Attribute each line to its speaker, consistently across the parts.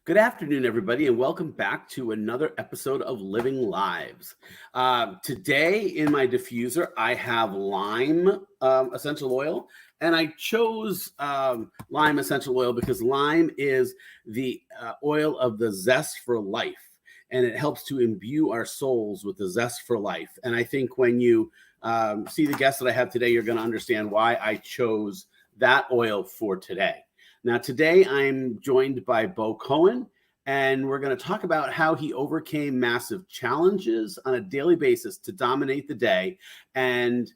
Speaker 1: Good afternoon, everybody, and welcome back to another episode of Living Lives. Today in my diffuser, I have lime essential oil, and I chose lime essential oil because lime is the oil of the zest for life, and it helps to imbue our souls with the zest for life. And I think when you see the guest that I have today, you're going to understand why I chose that oil for today. Now, today I'm joined by Beau Cowan, and we're going to talk about how he overcame massive challenges on a daily basis to dominate the day. And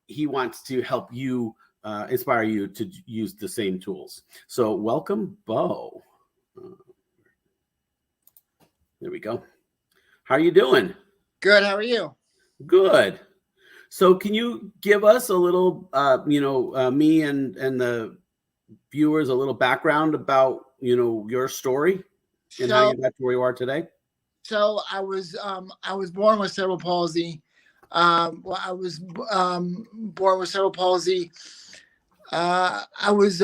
Speaker 1: he wants to help you, inspire you to use the same tools. So welcome, Beau. There we go. How are you doing?
Speaker 2: Good. How are you?
Speaker 1: Good. So can you give us a little, me and the viewers a little background about your story and how you got to where you are today?
Speaker 2: So I was born with cerebral palsy. I was born with cerebral palsy. I was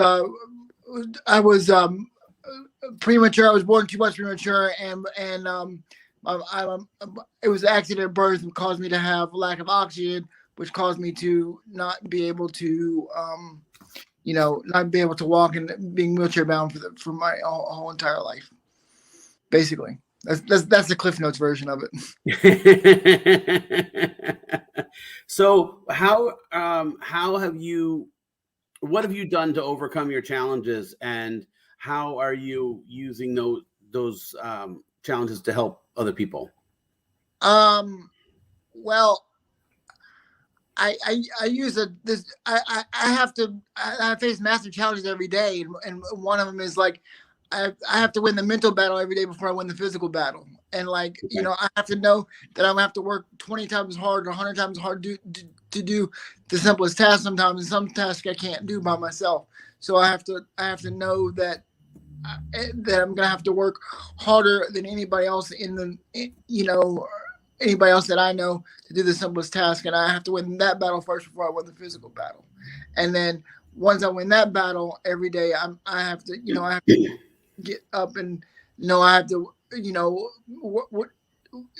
Speaker 2: premature. I was born 2 months premature, and it was an accident at birth and caused me to have lack of oxygen, which caused me to not be able to not be able to walk and being wheelchair bound for my whole entire life. Basically, that's the Cliff Notes version of
Speaker 1: it. So what have you done to overcome your challenges, and how are you using those challenges to help other people?
Speaker 2: Well, I use I face massive challenges every day, and one of them is like I have to win the mental battle every day before I win the physical battle. And I have to know that I'm gonna have to work 20 times hard or 100 times hard to do the simplest task sometimes, and some tasks I can't do by myself. So I have to know that I'm gonna have to work harder than anybody else anybody else that I know to do the simplest task, and I have to win that battle first before I win the physical battle. And then once I win that battle every day, I have to get up and I have to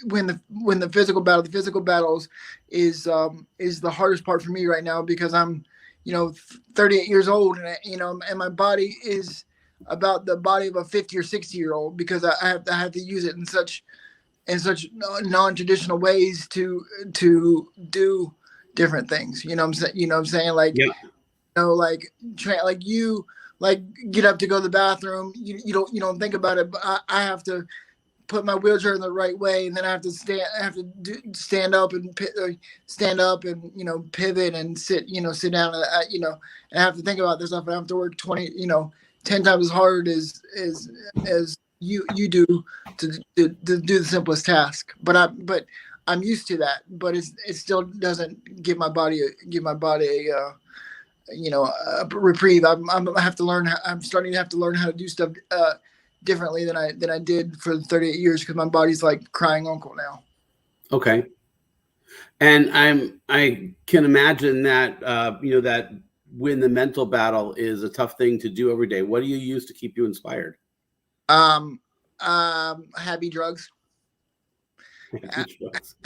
Speaker 2: win the physical battle. The physical battles is the hardest part for me right now because I'm 38 years old, and my body is about the body of a 50 or 60-year-old because I have to use it in such non-traditional ways to do different things. You know what I'm saying? Like,
Speaker 1: yeah.
Speaker 2: Get up to go to the bathroom. You don't think about it, but I have to put my wheelchair in the right way, and then I have to stand up and pivot and sit down, and I have to think about this stuff. I have to work 10 times as hard as you do to do the simplest task, but I'm used to that. But it still doesn't give my body a reprieve. I'm starting to have to learn how to do stuff differently than I did for 38 years because my body's like crying uncle now.
Speaker 1: Okay, and I can imagine that that win the mental battle is a tough thing to do every day. What do you use to keep you inspired?
Speaker 2: Happy drugs.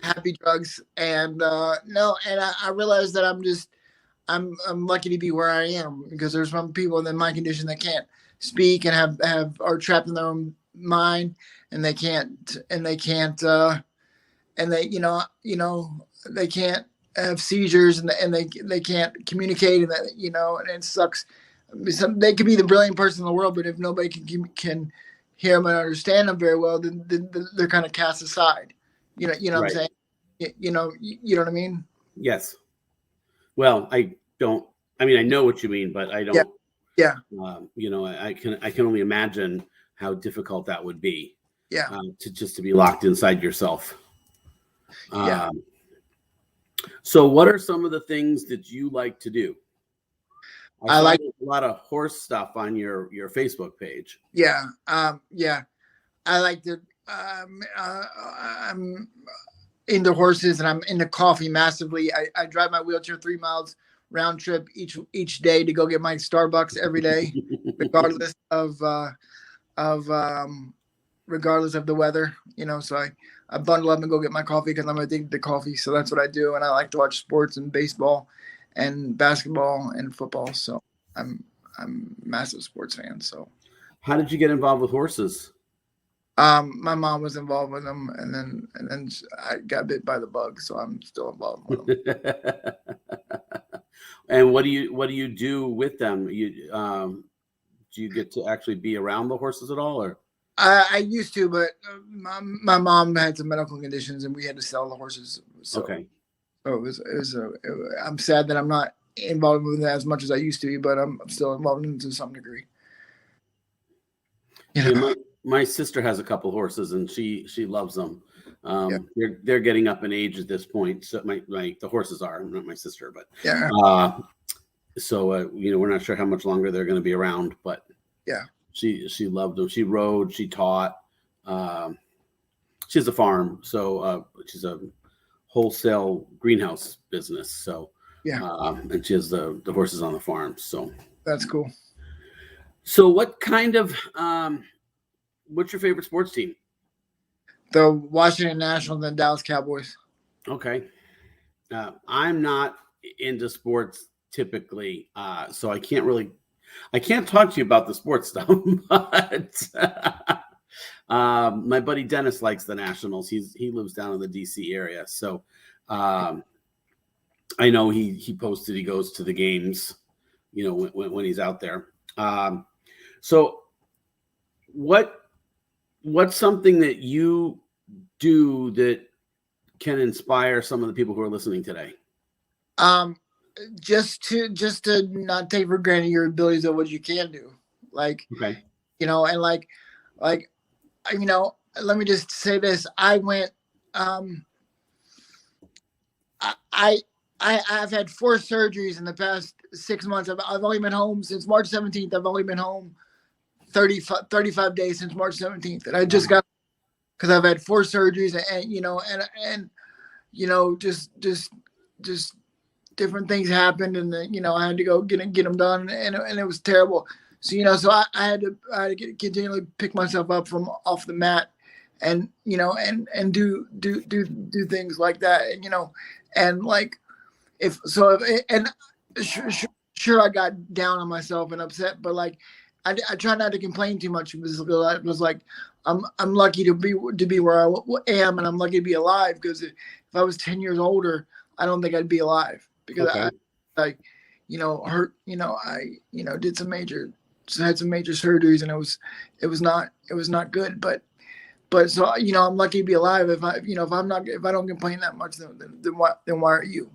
Speaker 2: Happy drugs. And I realize that I'm lucky to be where I am because there's some people in my condition that can't speak and are trapped in their own mind, and they can't they can't have seizures, and they can't communicate, and and it sucks. They could be the brilliant person in the world, but if nobody can hear them and understand them very well, then they're kind of cast aside. You know right. What I'm saying? You know what I mean?
Speaker 1: Yes. Well, I know what you mean, but I don't.
Speaker 2: Yeah.
Speaker 1: I can only imagine how difficult that would be.
Speaker 2: Yeah.
Speaker 1: To be locked inside yourself. Yeah. So what are some of the things that you like to do? I like a lot of horse stuff on your Facebook page.
Speaker 2: Yeah. Yeah. I like to, I'm into horses, and I'm into coffee massively. I drive my wheelchair 3 miles round trip each day to go get my Starbucks every day, regardless of regardless of the weather. So I bundle up and go get my coffee because I'm addicted to coffee. So that's what I do, and I like to watch sports and baseball, and basketball and football. So I'm a massive sports fan. So
Speaker 1: How did you get involved with horses?
Speaker 2: my mom was involved with them, and then I got bit by the bug, so I'm still involved with them.
Speaker 1: And what do you do with them? Do you get to actually be around the horses at all, or?
Speaker 2: I used to, but my mom had some medical conditions, and we had to sell the horses. So,
Speaker 1: Okay.
Speaker 2: so I'm sad that I'm not involved with it as much as I used to be, but I'm still involved in it to some degree.
Speaker 1: Yeah, my sister has a couple horses, and she loves them.
Speaker 2: Yeah.
Speaker 1: They're getting up in age at this point. So the horses are, not my sister, but
Speaker 2: Yeah.
Speaker 1: So we're not sure how much longer they're going to be around, but
Speaker 2: Yeah.
Speaker 1: she loved them. She rode, she taught. She has a farm, so she's a wholesale greenhouse business. So
Speaker 2: Yeah.
Speaker 1: and she has the horses on the farm. So
Speaker 2: That's cool.
Speaker 1: So what kind of what's your favorite sports team?
Speaker 2: The Washington Nationals and Dallas Cowboys.
Speaker 1: Okay. I'm not into sports typically, so I can't talk to you about the sports stuff, but my buddy Dennis likes the Nationals. He lives down in the DC area. So I know he posted he goes to the games, when he's out there. So what's something that you do that can inspire some of the people who are listening today?
Speaker 2: Just to not take for granted your abilities of what you can do. Like,
Speaker 1: okay.
Speaker 2: And like, let me just say this. I went, I've had 4 surgeries in the past 6 months. I've only been home since March 17th. I've only been home 35 days since March 17th. And I just got, because I've had 4 surgeries and just different things happened, and I had to go get them done, and it was terrible. So so I had to continually pick myself up from off the mat, and and do things like that, and like sure I got down on myself and upset, but like I try not to complain too much because I was like I'm lucky to be where I am, and I'm lucky to be alive, because if I was 10 years older, I don't think I'd be alive, because
Speaker 1: okay.
Speaker 2: I hurt, I did had some major surgeries, and it was not good, but so I'm lucky to be alive. If I don't complain that much, then why are you?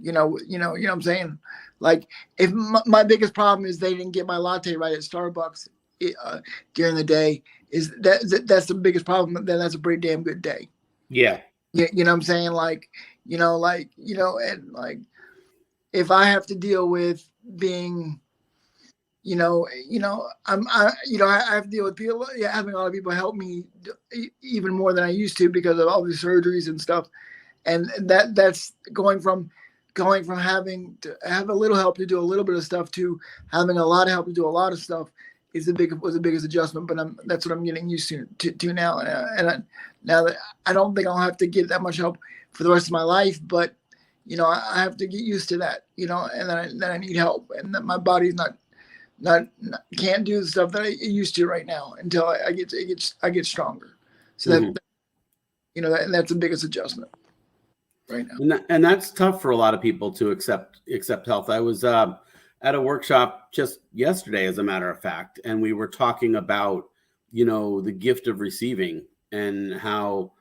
Speaker 2: You know what I'm saying? Like, if my biggest problem is they didn't get my latte right at Starbucks during the day, that's the biggest problem, then that's a pretty damn good day.
Speaker 1: Yeah.
Speaker 2: You know what I'm saying? Like, and like, if I have to deal with being, I have to deal with people, having a lot of people help me even more than I used to, because of all the surgeries and stuff. And that's going from having to have a little help to do a little bit of stuff to having a lot of help to do a lot of stuff was the biggest adjustment. But that's what I'm getting used to now. Now that I don't think I'll have to get that much help for the rest of my life, but I have to get used to that, and then I need help, and that my body's not can't do the stuff that I used to right now until I get stronger. So that that's the biggest adjustment right now.
Speaker 1: And that's tough for a lot of people to accept health. I was at a workshop just yesterday, as a matter of fact, and we were talking about the gift of receiving, and how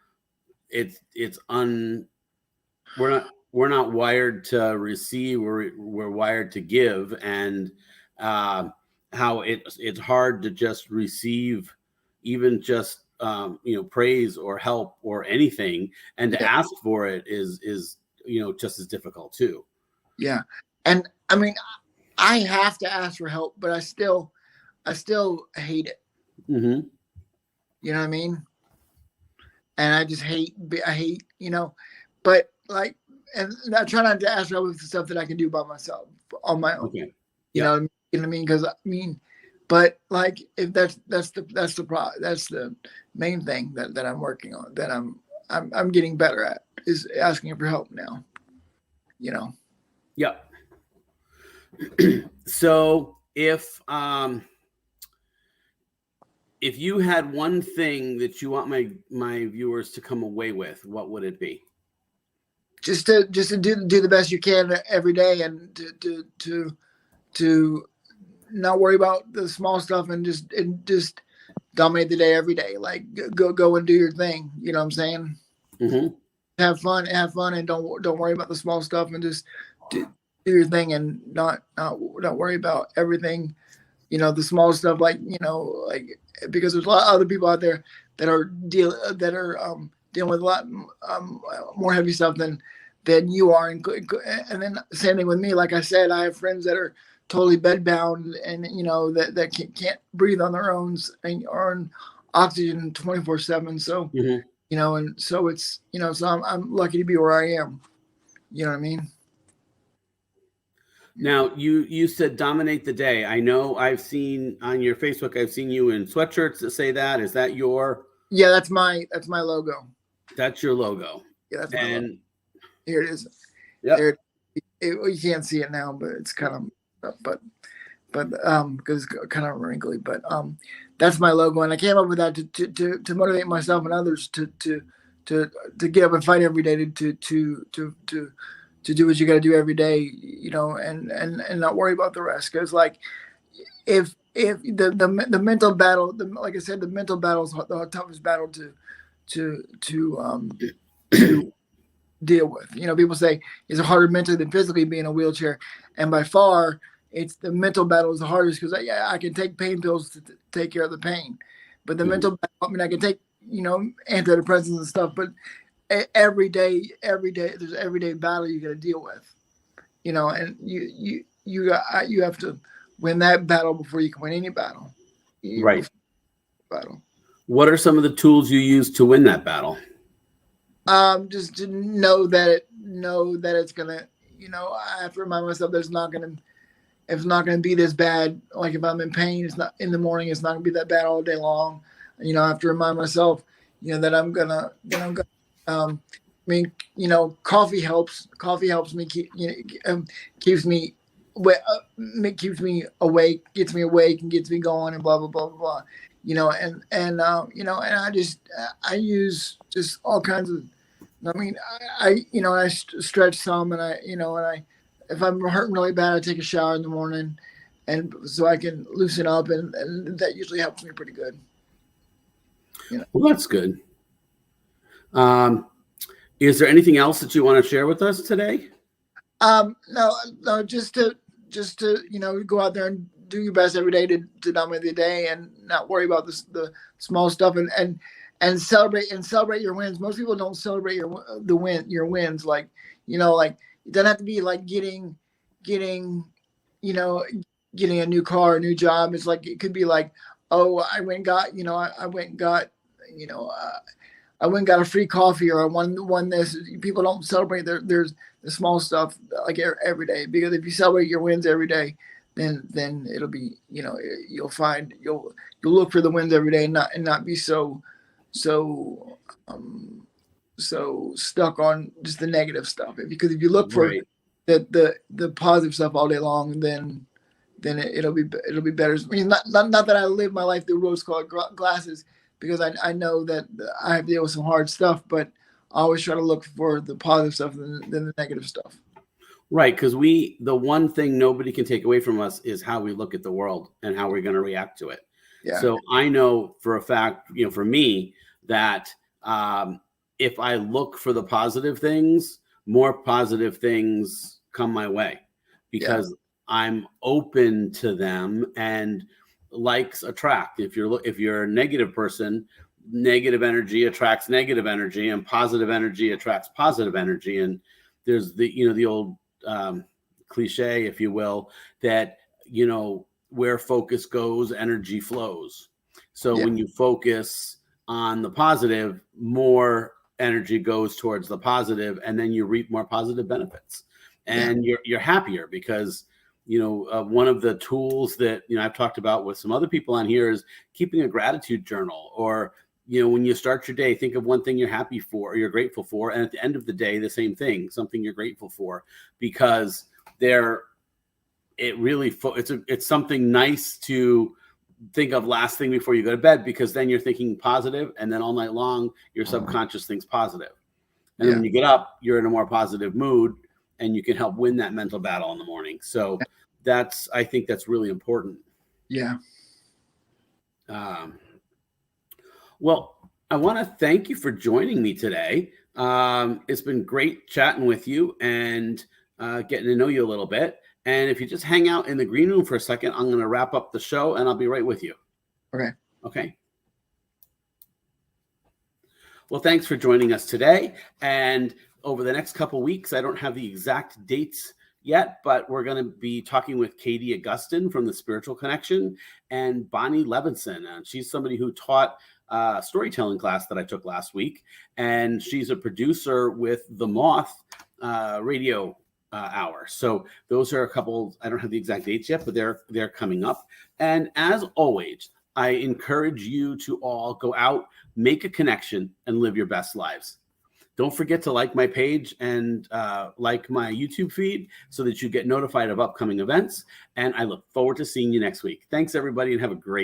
Speaker 1: we're not wired to receive, we're wired to give, and how it's hard to just receive, even just praise or help or anything, and to ask for it is just as difficult too.
Speaker 2: Yeah. And I mean, I have to ask for help, but I still hate it.
Speaker 1: Mm-hmm.
Speaker 2: You know what I mean? And I hate, but like, and I try not to ask for help with the stuff that I can do by myself on my own.
Speaker 1: Okay.
Speaker 2: You know what I mean? Because But like, if that's the main thing that I'm working on, that I'm getting better at, is asking for help now. You know.
Speaker 1: Yep. So if you had one thing that you want my viewers to come away with, what would it be?
Speaker 2: Just to do the best you can every day, and to not worry about the small stuff, and just dominate the day every day. Like, go and do your thing. You know what I'm saying?
Speaker 1: Mm-hmm.
Speaker 2: Have fun, and don't worry about the small stuff, and just do your thing, and not worry about everything. You know, the small stuff, like, like, because there's a lot of other people out there that are dealing with a lot more heavy stuff than you are, and then same thing with me. Like I said, I have friends that are totally bedbound, and that can't breathe on their own, and are on oxygen 24/7. So
Speaker 1: Mm-hmm.
Speaker 2: and so it's so I'm lucky to be where I am. You know what I mean?
Speaker 1: Now you said dominate the day. I know I've seen on your Facebook, I've seen you in sweatshirts that say that. Is that your?
Speaker 2: Yeah, that's my logo.
Speaker 1: That's your logo.
Speaker 2: Yeah, that's my logo.
Speaker 1: And
Speaker 2: Here it is.
Speaker 1: yep.
Speaker 2: There, you can't see it now, but it's kind of, but because it's kind of wrinkly. But that's my logo, and I came up with that to motivate myself and others to get up and fight every day, to do what you got to do every day, and not worry about the rest. Because, like, if the mental battle, like I said, the mental battle is the toughest battle to deal with. People say it's harder mentally than physically being in a wheelchair, and by far, it's the mental battle is the hardest, because I can take pain pills to take care of the pain, but the mental battle, I mean, I can take antidepressants and stuff, but every day there's an everyday battle you got to deal with, and you have to win that battle before you can win any battle.
Speaker 1: Right.
Speaker 2: Battle.
Speaker 1: What are some of the tools you use to win that battle?
Speaker 2: Just to know that it's gonna, I have to remind myself that it's not gonna be this bad. Like, if I'm in pain, it's not in the morning, it's not gonna be that bad all day long. I have to remind myself, that I'm gonna I mean, coffee helps. Coffee helps me keeps me keeps me awake, gets me awake, and gets me going, and blah blah blah blah blah. And I use just all kinds of. I mean, I stretch some, and if I'm hurting really bad, I take a shower in the morning, and so I can loosen up, and that usually helps me pretty good.
Speaker 1: Well, that's good. Is there anything else that you want to share with us today?
Speaker 2: No, just to go out there and do your best every day to dominate the day, and not worry about the small stuff, and celebrate your wins. Most people don't celebrate your wins. Like, like, it doesn't have to be like getting a new car, a new job. It's like, it could be like, oh, I went and got I went and got a free coffee, or I won this. People don't celebrate there's the small stuff, like, every day, because if you celebrate your wins every day, then it'll be, you'll look for the wins every day, and not be so stuck on just the negative stuff. Because if you look for the positive stuff all day long, then it'll be better. I mean, not that I live my life through rose-colored glasses, because I know that I have to deal with some hard stuff, but I always try to look for the positive stuff than the negative stuff.
Speaker 1: Right, because the one thing nobody can take away from us is how we look at the world and how we're going to react to it. Yeah. So I know for a fact, for me, that if I look for the positive things, more positive things come my way, because I'm open to them, and likes attract. If you're a negative person, negative energy attracts negative energy, and positive energy attracts positive energy. And there's the old cliche, if you will, that where focus goes, energy flows. So when you focus on the positive, more energy goes towards the positive, and then you reap more positive benefits, and you're happier, because one of the tools that, I've talked about with some other people on here is keeping a gratitude journal, or, when you start your day, think of one thing you're happy for or you're grateful for. And at the end of the day, the same thing, something you're grateful for, because it's something nice to think of last thing before you go to bed, because then you're thinking positive, and then all night long, your subconscious thinks positive. And then when you get up, you're in a more positive mood, and you can help win that mental battle in the morning. So I think that's really important.
Speaker 2: Yeah.
Speaker 1: Well, I want to thank you for joining me today. It's been great chatting with you and getting to know you a little bit. And if you just hang out in the green room for a second, I'm going to wrap up the show, and I'll be right with you. Okay. Well, thanks for joining us today. And over the next couple weeks, I don't have the exact dates yet, but we're going to be talking with Katie Augustin from the Spiritual Connection, and Bonnie Levinson. And she's somebody who taught a storytelling class that I took last week. And she's a producer with the Moth radio hour. So those are a couple, I don't have the exact dates yet, but they're coming up. And as always, I encourage you to all go out, make a connection, and live your best lives. Don't forget to like my page and like my YouTube feed so that you get notified of upcoming events. And I look forward to seeing you next week. Thanks, everybody, and have a great day.